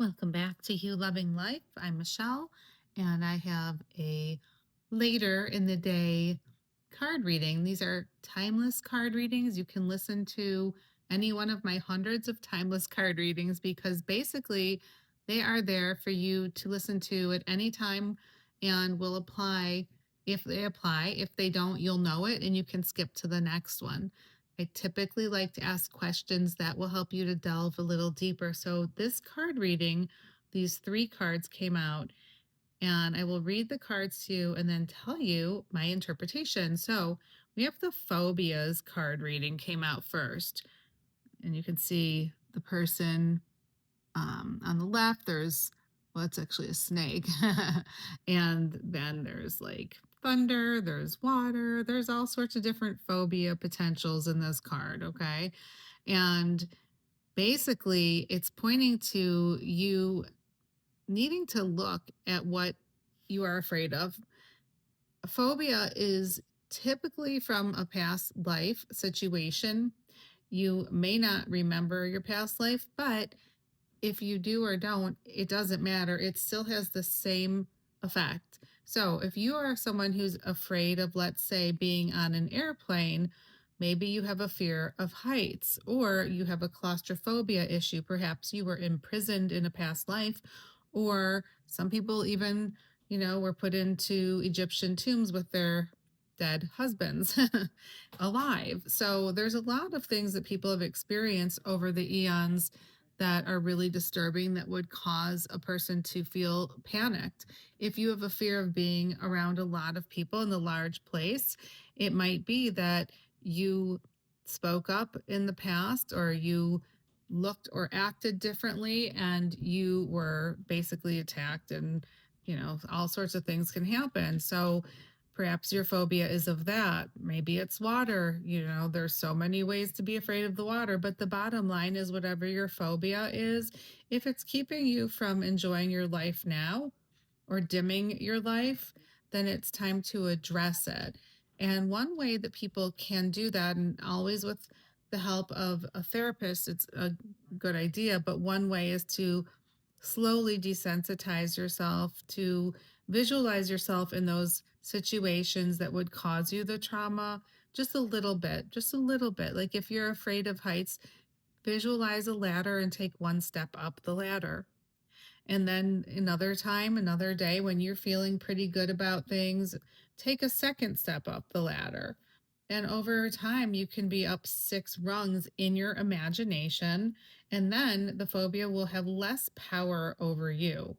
Welcome back to You Loving Life. I'm Michelle, and I have a later in the day card reading. These are timeless card readings. You can listen to any one of my hundreds of timeless card readings because basically they are there for you to listen to at any time and will apply if they apply. If they don't, you'll know it and you can skip to the next one. I typically like to ask questions that will help you to delve a little deeper. So, this card reading, these three cards came out, and I will read the cards to you and then tell you my interpretation. So, we have the Phobias card reading came out first, and you can see the person on the left. Well, it's actually a snake. And then there's like thunder, there's water, there's all sorts of different phobia potentials in this card. Okay. And basically, it's pointing to you needing to look at what you are afraid of. A phobia is typically from a past life situation. You may not remember your past life, but if you do or don't, it doesn't matter. It still has the same effect. So if you are someone who's afraid of, let's say, being on an airplane, maybe you have a fear of heights or you have a claustrophobia issue. Perhaps you were imprisoned in a past life, or some people even, were put into Egyptian tombs with their dead husbands alive. So there's a lot of things that people have experienced over the eons that are really disturbing that would cause a person to feel panicked. If you have a fear of being around a lot of people in a large place, it might be that you spoke up in the past or you looked or acted differently and you were basically attacked, and all sorts of things can happen. So perhaps your phobia is of that. Maybe it's water. There's so many ways to be afraid of the water, but the bottom line is whatever your phobia is, if it's keeping you from enjoying your life now or dimming your life, then it's time to address it. And one way that people can do that, and always with the help of a therapist, it's a good idea, but one way is to slowly desensitize yourself, to visualize yourself in those situations that would cause you the trauma just a little bit, just a little bit. Like if you're afraid of heights, visualize a ladder and take one step up the ladder. And then another time, another day when you're feeling pretty good about things, take a second step up the ladder. And over time, you can be up 6 rungs in your imagination. And then the phobia will have less power over you.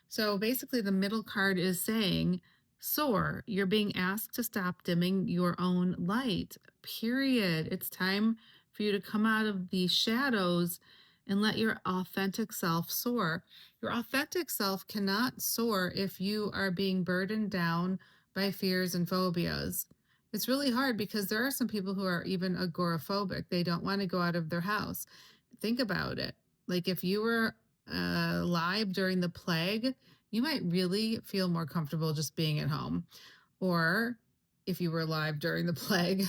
So basically, the middle card is saying, soar. You're being asked to stop dimming your own light, period. It's time for you to come out of the shadows and let your authentic self soar. Your authentic self cannot soar if you are being burdened down by fears and phobias. It's really hard because there are some people who are even agoraphobic. They don't want to go out of their house. Think about it. Like if you were alive during the plague, you might really feel more comfortable just being at home. Or if you were alive during the plague,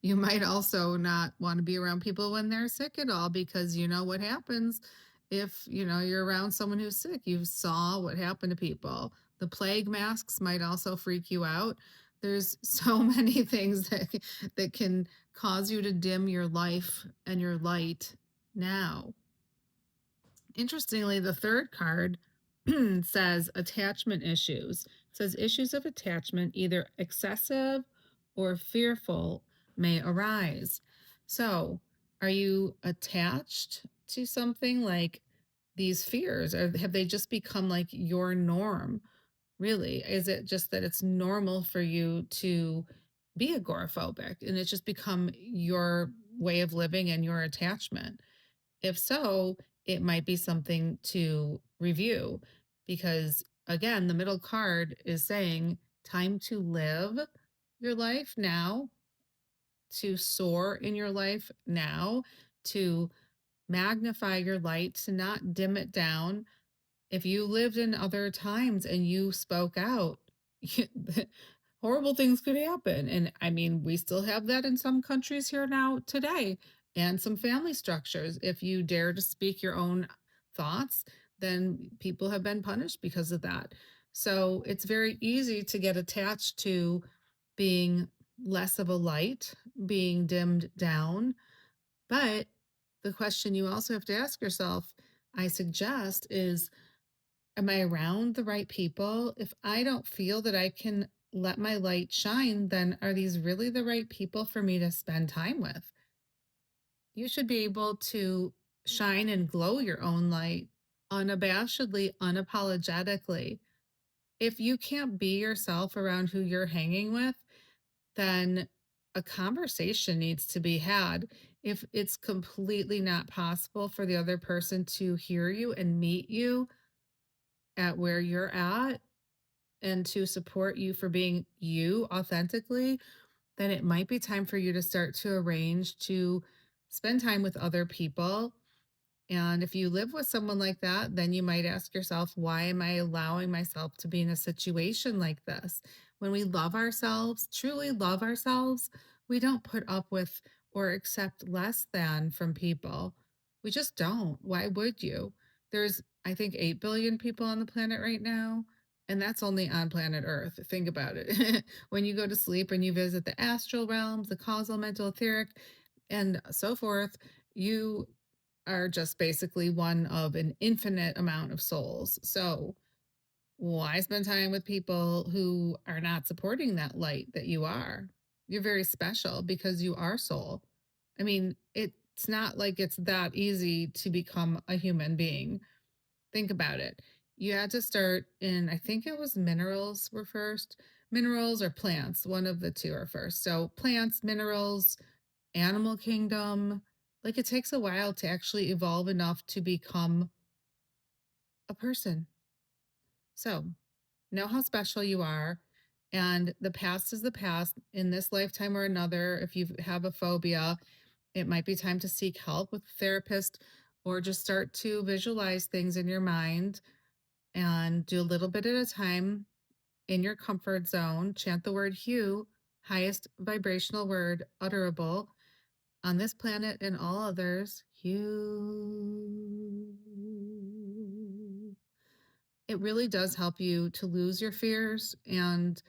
you might also not want to be around people when they're sick at all, because you know what happens if you're around someone who's sick. You saw what happened to people. The plague masks might also freak you out. There's so many things that can cause you to dim your life and your light now. Interestingly, the third card says attachment issues. It says issues of attachment, either excessive or fearful, may arise. So, are you attached to something like these fears, or have they just become like your norm? Really? Is it just that it's normal for you to be agoraphobic and it's just become your way of living and your attachment? If so, it might be something to review because, again, the middle card is saying time to live your life now, to soar in your life now, to magnify your light, to not dim it down. If you lived in other times and you spoke out, horrible things could happen. And I mean, we still have that in some countries here now today, and some family structures. If you dare to speak your own thoughts, then people have been punished because of that. So it's very easy to get attached to being less of a light, being dimmed down. But the question you also have to ask yourself, I suggest, is am I around the right people? If I don't feel that I can let my light shine, then are these really the right people for me to spend time with? You should be able to shine and glow your own light unabashedly, unapologetically. If you can't be yourself around who you're hanging with, then a conversation needs to be had. If it's completely not possible for the other person to hear you and meet you at where you're at and to support you for being you authentically, then it might be time for you to start to arrange to spend time with other people. And if you live with someone like that, then you might ask yourself, why am I allowing myself to be in a situation like this? When we love ourselves, truly love ourselves, we don't put up with or accept less than from people. We just don't. Why would you? There's, I think, 8 billion people on the planet right now. And that's only on planet Earth. Think about it. When you go to sleep and you visit the astral realms, the causal, mental, etheric, and so forth, you are just basically one of an infinite amount of souls. So, why spend time with people who are not supporting that light that you are? You're very special because you are soul. I mean, it's not like it's that easy to become a human being. Think about it. You had to start in, I think it was minerals were first. Minerals or plants, one of the two are first. So, plants, minerals, animal kingdom, like it takes a while to actually evolve enough to become a person. So, know how special you are. And the past is the past. In this lifetime or another, if you have a phobia, it might be time to seek help with a therapist or just start to visualize things in your mind and do a little bit at a time in your comfort zone. Chant the word Hugh, highest vibrational word utterable on this planet and all others. You. It really does help you to lose your fears and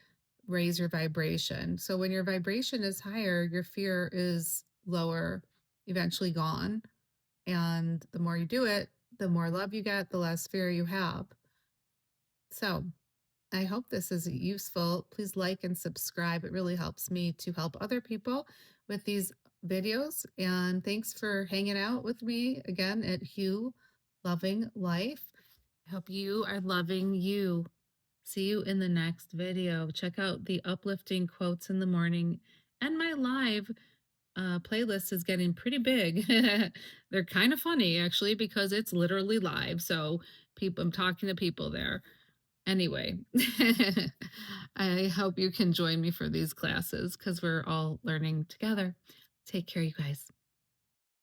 raise your vibration. So when your vibration is higher, your fear is lower, eventually gone. And the more you do it, the more love you get, the less fear you have. So I hope this is useful. Please like and subscribe. It really helps me to help other people with these videos. And thanks for hanging out with me again at Hugh Loving Life. I hope you are loving you. See you in the next video. Check out the uplifting quotes in the morning. And my live playlist is getting pretty big. They're kind of funny, actually, because it's literally live. So I'm talking to people there. Anyway, I hope you can join me for these classes because we're all learning together. Take care, you guys.